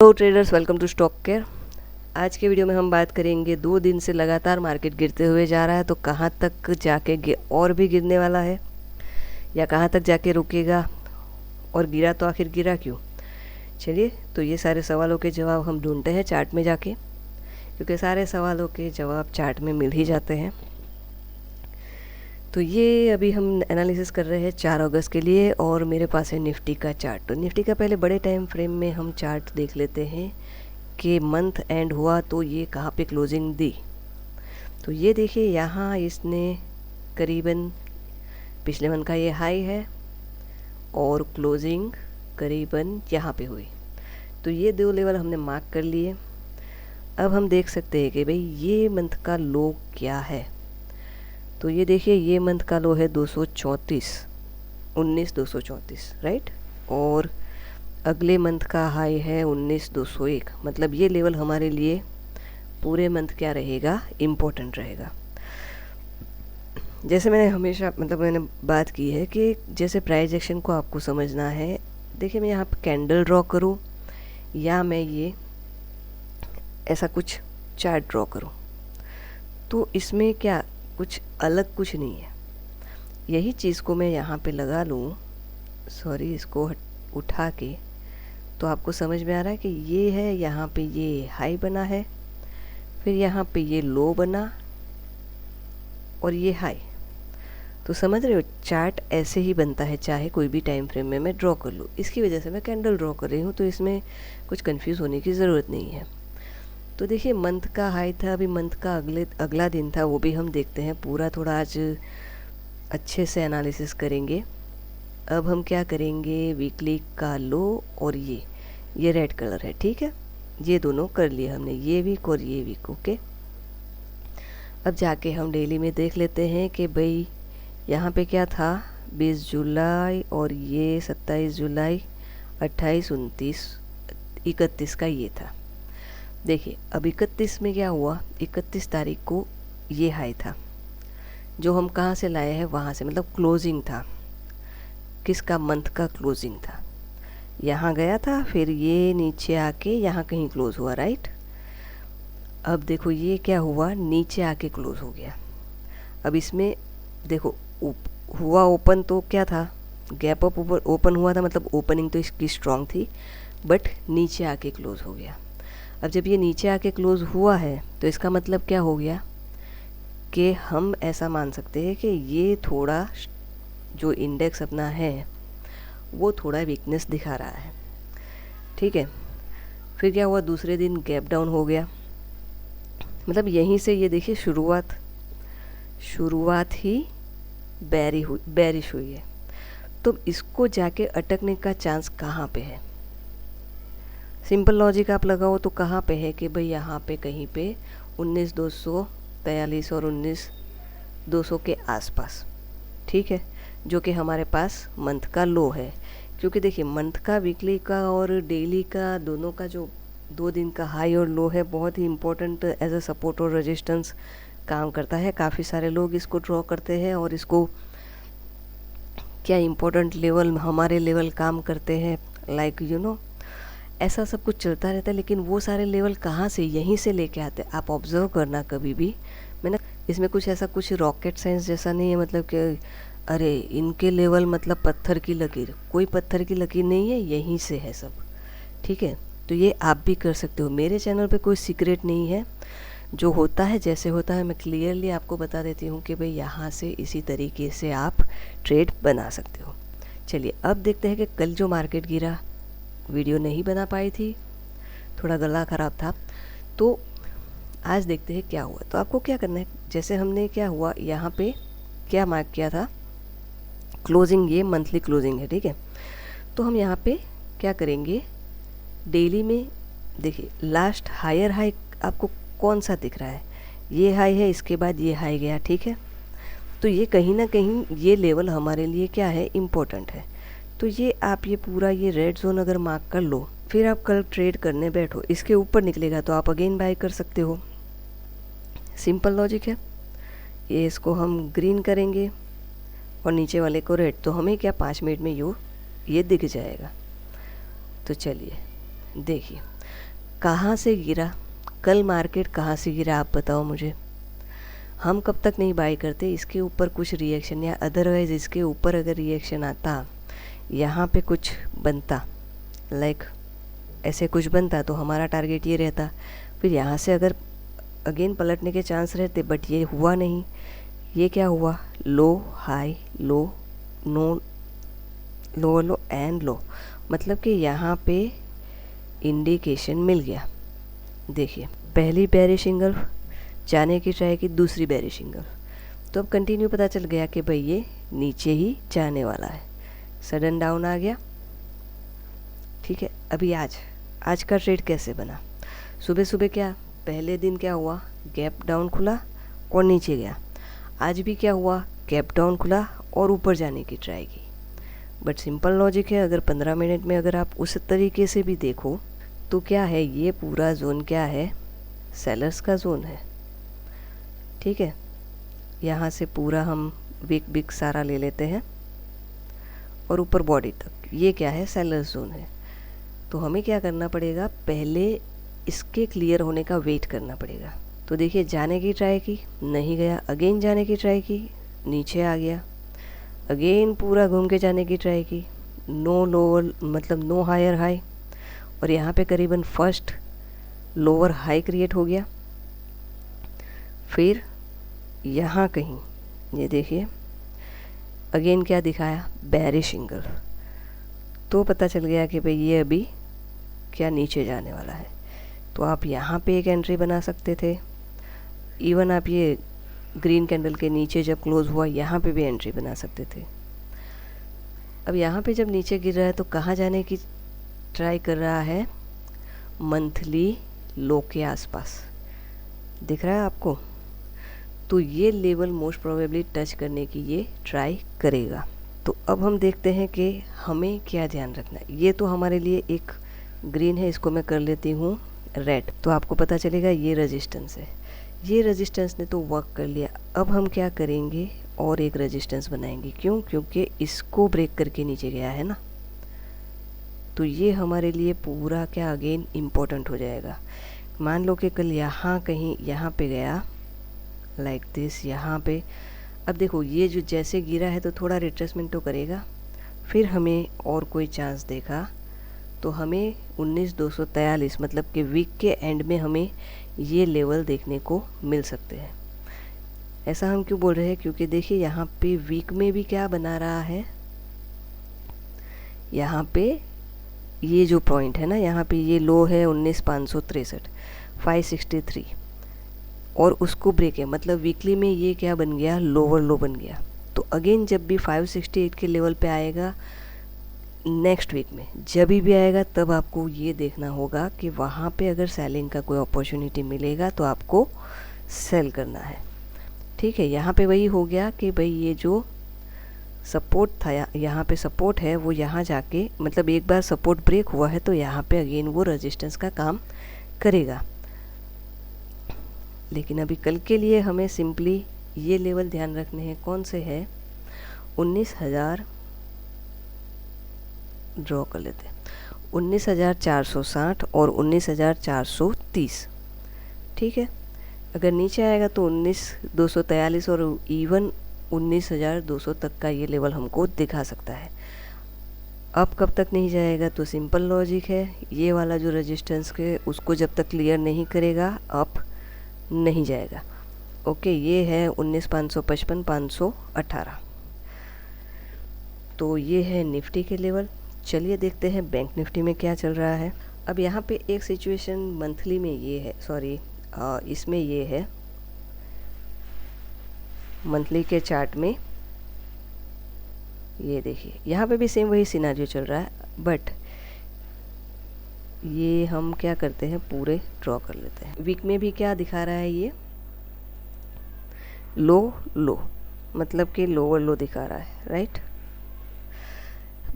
Hello traders, welcome to stock care. आज के video में हम बात करेंगे 2 दिन से लगातार मार्केट गिरते हुए जा रहा है, तो कहाँ तक जाके और भी गिरने वाला है या कहाँ तक जाके रुकेगा, और गिरा तो आखिर गिरा क्यों। चलिए, तो ये सारे सवालों के जवाब हम ढूंढते हैं चार्ट में जाके, क्योंकि सारे सवालों के जवाब चार्ट में मिल ही जाते हैं। तो ये अभी हम एनालिसिस कर रहे हैं 4 अगस्त के लिए, और मेरे पास है निफ्टी का चार्ट। तो निफ्टी का पहले बड़े टाइम फ्रेम में हम चार्ट देख लेते हैं कि मंथ एंड हुआ तो ये कहाँ पे क्लोजिंग दी। तो ये देखिए, यहाँ इसने करीबन पिछले मंथ का ये हाई है और क्लोजिंग करीबन यहाँ पे हुई। तो ये 2 लेवल हमने मार्क कर लिए। अब हम देख सकते हैं कि भाई ये मंथ का लो क्या है। तो ये देखिए, ये मंथ का लो है 234, 19,234, राइट। और अगले मंथ का हाई है 19,201। मतलब ये लेवल हमारे लिए पूरे मंथ क्या रहेगा, इम्पोर्टेंट रहेगा। जैसे मैंने हमेशा मैंने बात की है कि जैसे प्राइस एक्शन को आपको समझना है। देखिए, मैं यहाँ पर कैंडल ड्रॉ करूँ या मैं ये ऐसा कुछ चार्ट ड्रॉ करूँ, तो इसमें क्या कुछ अलग कुछ नहीं है। यही चीज़ को मैं यहाँ पे लगा लूँ, सॉरी, इसको उठा के, तो आपको समझ में आ रहा है कि ये है, यहाँ पे ये हाई बना है, फिर यहाँ पे ये लो बना और ये हाई। तो समझ रहे हो, चार्ट ऐसे ही बनता है, चाहे कोई भी टाइम फ्रेम में मैं ड्रॉ कर लूँ। इसकी वजह से मैं कैंडल ड्रॉ कर रही हूँ, तो इसमें कुछ कंफ्यूज होने की ज़रूरत नहीं है। तो देखिए, मंथ का हाई था, अभी मंथ का अगला दिन था, वो भी हम देखते हैं पूरा। थोड़ा आज अच्छे से एनालिसिस करेंगे। अब हम क्या करेंगे, वीकली का लो और ये रेड कलर है, ठीक है। ये दोनों कर लिए हमने, ये वीक और ये वीक, ओके। अब जाके हम डेली में देख लेते हैं कि भाई यहाँ पे क्या था, 20 जुलाई और ये 27 जुलाई, 28, 29, 31 का ये था। देखिए, अब 31 में क्या हुआ, 31 तारीख को ये हाई था जो हम कहाँ से लाए हैं, वहाँ से, मतलब क्लोजिंग था। किसका, मंथ का क्लोजिंग था। यहाँ गया था, फिर ये नीचे आके यहाँ कहीं क्लोज हुआ, राइट। अब देखो ये क्या हुआ, नीचे आके क्लोज हो गया। अब इसमें देखो हुआ ओपन, तो क्या था, गैप अप ओपन हुआ था, मतलब ओपनिंग तो इसकी स्ट्रांग थी, बट नीचे आके क्लोज हो गया। अब जब ये नीचे आके क्लोज हुआ है, तो इसका मतलब क्या हो गया कि हम ऐसा मान सकते हैं कि ये थोड़ा जो इंडेक्स अपना है वो थोड़ा वीकनेस दिखा रहा है, ठीक है। फिर क्या हुआ, दूसरे दिन गैप डाउन हो गया। मतलब यहीं से ये देखिए, शुरुआत ही बेरिश हुई है। तो इसको जाके अटकने का चांस कहाँ पे है। सिंपल लॉजिक आप लगाओ तो कहाँ पे है कि भाई यहाँ पे कहीं पे 19,243 और 19,200 के आसपास, ठीक है, जो कि हमारे पास मंथ का लो है। क्योंकि देखिए, मंथ का, वीकली का और डेली का दोनों का जो 2 दिन का हाई और लो है, बहुत ही इम्पोर्टेंट एज अ सपोर्ट और रेजिस्टेंस काम करता है। काफ़ी सारे लोग इसको ड्रॉ करते हैं और इसको क्या इम्पोर्टेंट लेवल, हमारे लेवल काम करते हैं, लाइक यू नो, ऐसा सब कुछ चलता रहता है। लेकिन वो सारे लेवल कहाँ से, यहीं से लेके आते हैं। आप ऑब्जर्व करना कभी भी, मैंने इसमें कुछ ऐसा कुछ रॉकेट साइंस जैसा नहीं है, मतलब कि अरे इनके लेवल मतलब पत्थर की लकीर, कोई पत्थर की लकीर नहीं है, यहीं से है सब, ठीक है। तो ये आप भी कर सकते हो। मेरे चैनल पे कोई सीक्रेट नहीं है, जो होता है जैसे होता है मैं क्लियरली आपको बता देती हूँ कि भाई यहाँ से इसी तरीके से आप ट्रेड बना सकते हो। चलिए, अब देखते हैं कि कल जो मार्केट गिरा, वीडियो नहीं बना पाई थी, थोड़ा गला ख़राब था, तो आज देखते हैं क्या हुआ। तो आपको क्या करना है, जैसे हमने क्या हुआ, यहाँ पे क्या मार्क किया था, क्लोजिंग, ये मंथली क्लोजिंग है, ठीक है। तो हम यहाँ पे क्या करेंगे, डेली में देखिए, लास्ट हायर हाई आपको कौन सा दिख रहा है, ये हाई है, इसके बाद ये हाई गया, ठीक है। तो ये कहीं ना कहीं ये लेवल हमारे लिए क्या है, इम्पोर्टेंट है। तो ये आप ये पूरा ये रेड जोन अगर मार्क कर लो, फिर आप कल ट्रेड करने बैठो, इसके ऊपर निकलेगा तो आप अगेन बाय कर सकते हो। सिंपल लॉजिक है। ये इसको हम ग्रीन करेंगे और नीचे वाले को रेड, तो हमें क्या 5 मिनट में ये दिख जाएगा। तो चलिए देखिए, कहाँ से गिरा, कल मार्केट कहाँ से गिरा आप बताओ मुझे। हम कब तक नहीं बाई करते, इसके ऊपर कुछ रिएक्शन या अदरवाइज़ इसके ऊपर अगर रिएक्शन आता, यहाँ पे कुछ बनता, लाइक ऐसे कुछ बनता तो हमारा टारगेट ये रहता, फिर यहाँ से अगर अगेन पलटने के चांस रहते, बट ये हुआ नहीं। ये क्या हुआ, low high low no low low and low, मतलब कि यहाँ पे इंडिकेशन मिल गया। देखिए पहली बेरिश सिंगल जाने की ट्राई की, दूसरी बेरिश सिंगल, तो अब कंटिन्यू पता चल गया कि भाई ये नीचे ही जाने वाला है। सडन डाउन आ गया। ठीक है, अभी आज का ट्रेड कैसे बना, सुबह सुबह क्या पहले दिन क्या हुआ, गैप डाउन खुला और नीचे गया। आज भी क्या हुआ, गैप डाउन खुला और ऊपर जाने की ट्राई की। बट सिंपल लॉजिक है, अगर 15 मिनट में अगर आप उस तरीके से भी देखो तो क्या है, ये पूरा जोन क्या है, सेलर्स का जोन है। ठीक है, यहाँ से पूरा हम विक सारा ले लेते हैं और ऊपर बॉडी तक ये क्या है, सेलर्स जोन है। तो हमें क्या करना पड़ेगा, पहले इसके क्लियर होने का वेट करना पड़ेगा। तो देखिए जाने की ट्राई की, नहीं गया, अगेन जाने की ट्राई की, नीचे आ गया, अगेन पूरा घूम के जाने की ट्राई की, नो लोअर मतलब नो हायर हाई, और यहाँ पे करीबन फर्स्ट लोअर हाई क्रिएट हो गया। फिर यहाँ कहीं ये देखिए अगेन क्या दिखाया, बेरिश सिंगल, तो पता चल गया कि भाई ये अभी क्या नीचे जाने वाला है। तो आप यहाँ पे एक एंट्री बना सकते थे, इवन आप ये ग्रीन कैंडल के नीचे जब क्लोज हुआ यहाँ पे भी एंट्री बना सकते थे। अब यहाँ पे जब नीचे गिर रहा है तो कहाँ जाने की ट्राई कर रहा है, मंथली लो के आसपास, दिख रहा है आपको। तो ये लेवल मोस्ट प्रोबेबली टच करने की ये ट्राई करेगा। तो अब हम देखते हैं कि हमें क्या ध्यान रखना है। ये तो हमारे लिए एक ग्रीन है, इसको मैं कर लेती हूँ रेड, तो आपको पता चलेगा ये रेजिस्टेंस है। ये रेजिस्टेंस ने तो वर्क कर लिया, अब हम क्या करेंगे और एक रेजिस्टेंस बनाएंगे। क्यों, क्योंकि इसको ब्रेक करके नीचे गया है ना, तो ये हमारे लिए पूरा क्या अगेन इम्पोर्टेंट हो जाएगा। मान लो कि कल यहाँ कहीं यहाँ पे गया लाइक दिस, यहाँ पे अब देखो ये जो जैसे गिरा है तो थोड़ा रिट्रेसमेंट तो करेगा, फिर हमें और कोई चांस देखा तो हमें 19,243 मतलब कि वीक के एंड में हमें ये लेवल देखने को मिल सकते हैं। ऐसा हम क्यों बोल रहे हैं, क्योंकि देखिए यहाँ पे वीक में भी क्या बना रहा है, यहाँ पे ये जो पॉइंट है ना, यहाँ पे ये लो है 19,563 563, और उसको ब्रेक है, मतलब वीकली में ये क्या बन गया, लोअर लो बन गया। तो अगेन जब भी 568 के लेवल पे आएगा नेक्स्ट वीक में, जब भी आएगा तब आपको ये देखना होगा कि वहाँ पे अगर सेलिंग का कोई अपॉर्चुनिटी मिलेगा तो आपको सेल करना है। ठीक है, यहाँ पे वही हो गया कि भाई ये जो सपोर्ट था, यहाँ पे सपोर्ट है, वो यहाँ जाके मतलब एक बार सपोर्ट ब्रेक हुआ है तो यहाँ पे अगेन वो रेजिस्टेंस का काम करेगा। लेकिन अभी कल के लिए हमें सिंपली ये लेवल ध्यान रखने हैं, कौन से है, 19,000 ड्रॉ कर लेते हैं, 19,460 और 19,430। ठीक है, अगर नीचे आएगा तो 19,243 और इवन 19,200 तक का ये लेवल हमको दिखा सकता है। अब कब तक नहीं जाएगा, तो सिंपल लॉजिक है, ये वाला जो रेजिस्टेंस है उसको जब तक क्लियर नहीं करेगा अप नहीं जाएगा। ओके, ये है 19,555 518। तो ये है निफ्टी के लेवल। चलिए देखते हैं बैंक निफ्टी में क्या चल रहा है। अब यहाँ पे एक सिचुएशन मंथली में ये है, सॉरी इसमें ये है मंथली के चार्ट में, ये देखिए यहाँ पे भी सेम वही सिनारियो चल रहा है, बट ये हम क्या करते हैं पूरे ड्रॉ कर लेते हैं। वीक में भी क्या दिखा रहा है, ये लो लो मतलब कि लोअर लो दिखा रहा है, राइट।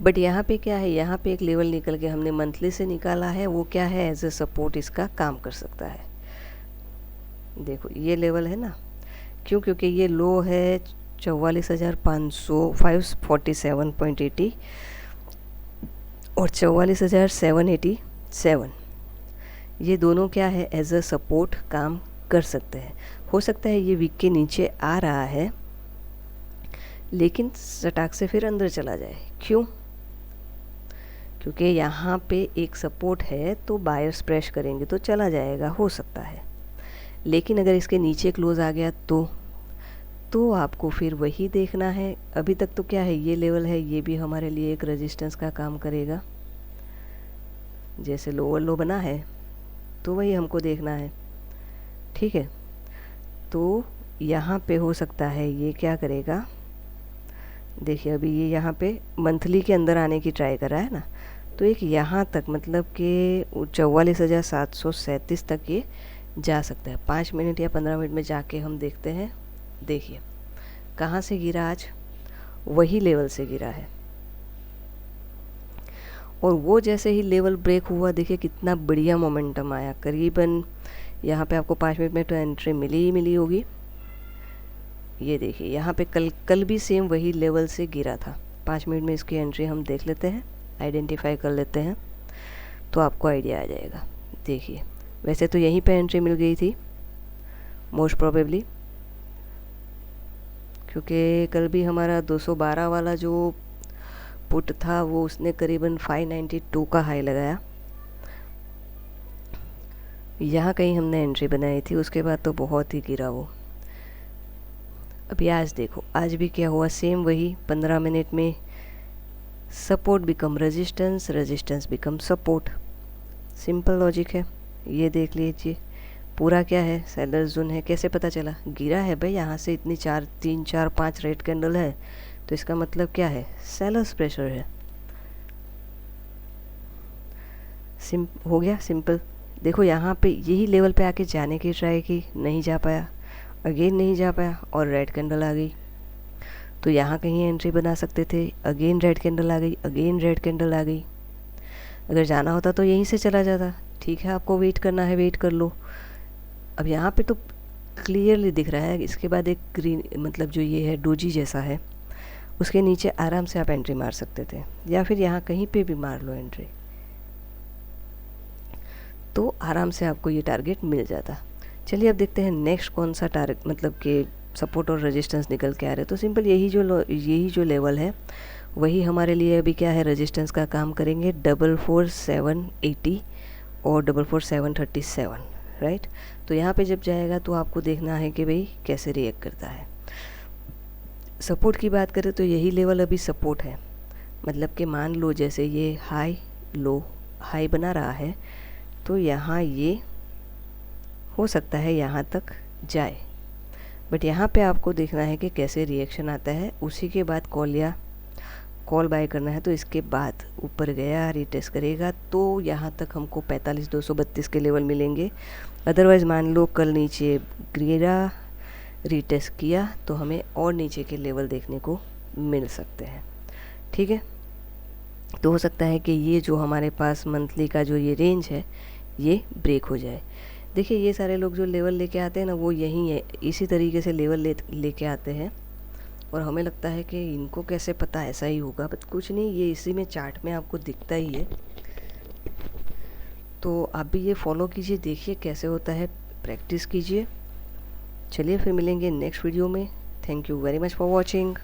बट यहाँ पे क्या है, यहाँ पे एक लेवल निकल के हमने मंथली से निकाला है, वो क्या है, एज ए सपोर्ट इसका काम कर सकता है। देखो ये लेवल है ना, क्यों, क्योंकि ये लो है 44,547.80 और 44,787, ये दोनों क्या है, एज अ सपोर्ट काम कर सकते हैं। हो सकता है ये वीक के नीचे आ रहा है लेकिन सटाक से फिर अंदर चला जाए। क्यों? क्योंकि यहाँ पे एक सपोर्ट है तो बायर्स प्रेस करेंगे तो चला जाएगा, हो सकता है। लेकिन अगर इसके नीचे क्लोज आ गया तो आपको फिर वही देखना है। अभी तक तो क्या है, ये लेवल है, ये भी हमारे लिए एक रेजिस्टेंस का काम करेगा। जैसे लोअर लो बना है तो वही हमको देखना है, ठीक है। तो यहाँ पे हो सकता है ये क्या करेगा, देखिए अभी ये यहाँ पे मंथली के अंदर आने की ट्राई कर रहा है ना, तो एक यहाँ तक मतलब कि 44,737 तक ये जा सकता है। 5 मिनट या 15 मिनट में जाके हम देखते हैं। देखिए कहाँ से गिरा आज, वही लेवल से गिरा है। और वो जैसे ही लेवल ब्रेक हुआ, देखिए कितना बढ़िया मोमेंटम आया। करीबन यहाँ पे आपको 5 मिनट में तो एंट्री मिली ही मिली होगी। ये देखिए यहाँ पे कल भी सेम वही लेवल से गिरा था। 5 मिनट में इसकी एंट्री हम देख लेते हैं, आइडेंटिफाई कर लेते हैं तो आपको आइडिया आ जाएगा। देखिए वैसे तो यहीं पे एंट्री मिल गई थी मोस्ट प्रोबेबली, क्योंकि कल भी हमारा 212 वाला जो पुट था वो उसने करीबन 592 का हाई लगाया। यहाँ कहीं हमने एंट्री बनाई थी, उसके बाद तो बहुत ही गिरा वो। अभी आज देखो, आज भी क्या हुआ, सेम वही 15 मिनट में support become resistance, resistance become support. Simple logic है। ये देख लीजिए पूरा क्या है, सेलर जोन है। कैसे पता चला? गिरा है भाई, यहाँ से इतनी 3 4 5 रेड कैंडल है तो इसका मतलब क्या है, सेलर्स प्रेशर है। हो गया सिंपल। देखो यहाँ पे यही लेवल पे आके जाने की ट्राई की, नहीं जा पाया, अगेन नहीं जा पाया और रेड कैंडल आ गई। तो यहाँ कहीं एंट्री बना सकते थे, अगेन रेड कैंडल आ गई, अगेन रेड कैंडल आ गई। अगर जाना होता तो यहीं से चला जाता। ठीक है, आपको वेट करना है, वेट कर लो। अब यहाँ पे तो क्लियरली दिख रहा है, इसके बाद एक ग्रीन मतलब जो ये है डोजी जैसा है, उसके नीचे आराम से आप एंट्री मार सकते थे, या फिर यहाँ कहीं पे भी मार लो एंट्री, तो आराम से आपको ये टारगेट मिल जाता। चलिए अब देखते हैं नेक्स्ट कौन सा टारगेट मतलब कि सपोर्ट और रेजिस्टेंस निकल के आ रहे। तो सिंपल यही जो लेवल है वही हमारे लिए अभी क्या है, रेजिस्टेंस का काम करेंगे। 44,780 और 44,737, राइट। तो यहाँ पे जब जाएगा तो आपको देखना है कि भाई कैसे रिएक्ट करता है। सपोर्ट की बात करें तो यही लेवल अभी सपोर्ट है, मतलब कि मान लो जैसे ये हाई लो हाई बना रहा है तो यहाँ ये हो सकता है यहाँ तक जाए, बट यहाँ पे आपको देखना है कि कैसे रिएक्शन आता है। उसी के बाद कॉल बाय करना है। तो इसके बाद ऊपर गया, रिटेस्ट करेगा तो यहाँ तक हमको 45,232 के लेवल मिलेंगे। अदरवाइज़ मान लो कल नीचे गिरा, रिटेस्ट किया तो हमें और नीचे के लेवल देखने को मिल सकते हैं, ठीक है। तो हो सकता है कि ये जो हमारे पास मंथली का जो ये रेंज है ये ब्रेक हो जाए। देखिए ये सारे लोग जो लेवल लेके आते हैं ना, वो यही है, इसी तरीके से लेवल लेके आते हैं और हमें लगता है कि इनको कैसे पता ऐसा ही होगा, बट कुछ नहीं, ये इसी में चार्ट में आपको दिखता ही है। तो आप भी ये फॉलो कीजिए, देखिए कैसे होता है, प्रैक्टिस कीजिए। चलिए फिर मिलेंगे नेक्स्ट वीडियो में। Thank you very much for watching.